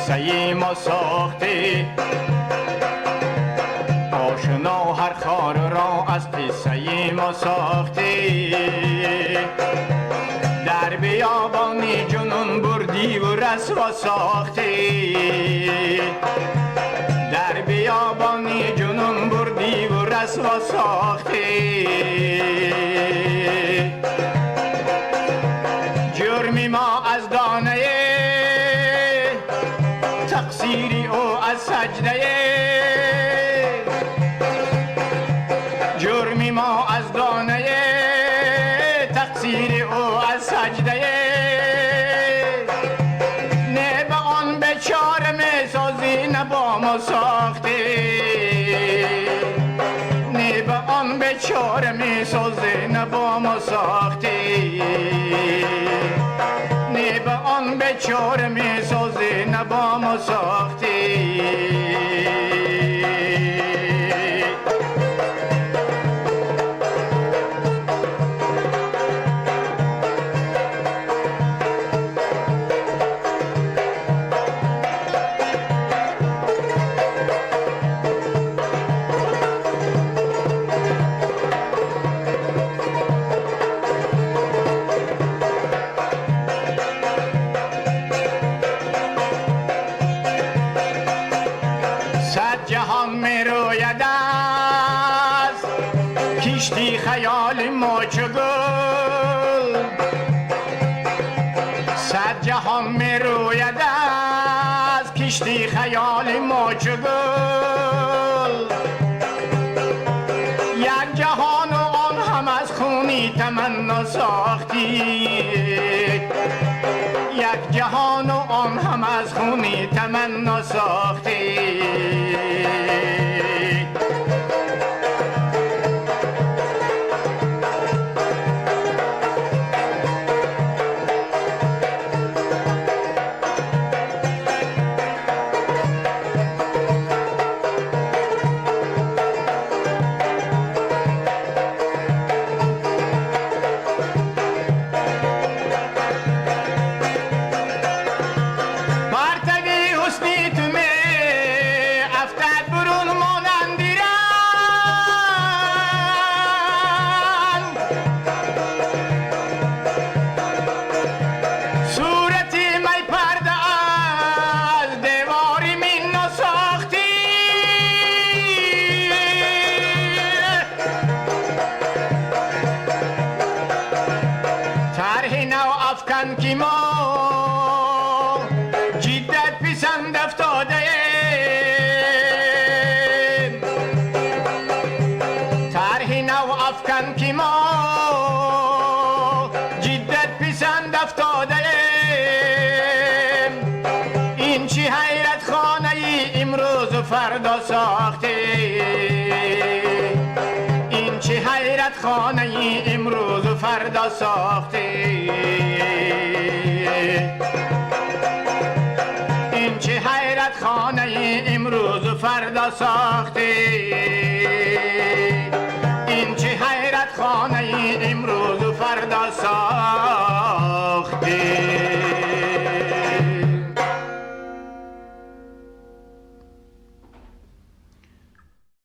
قصه ما ساختی، آشنا هر خار را از قصه ما ساختی. در بیابانی جنون بردی و رسوا ساختی، در بیابانی جنون بردی و رسوا ساختی. جرمی ما از دانه، تقصیری او از سجدہ. جرمی ما از دانه، تقصیر او از سجدہ. نه به آن بیچاره میسازی نه با ما ساختی، نه به آن بیچاره میسازی نه با ما ساختی، نه به آن بیچاره میسازی نه با ما ساختی. جهان میروید از کشتی خیال ما چو گل، صد جهان میروید از کشتی خیال ما چو گل. یک جهان و آن هم از خونی تمنا ساختی، یک جهان و آن هم از خونی تمنا ساختی. افتد برون مانند صورتی می پرده از دیواری من ساختی. طرح نو افکن که ما جدت پسند افتاده، افکن که ما جدت پسند افتاده. این چی حیرت خانه ای امروز و فردا ساخته، این چی حیرت خانه ای امروز و فردا ساخته. این چی حیرت خانه ای امروز و فردا ساخته، این چه حیرت خانه امروز و فردا ساخته.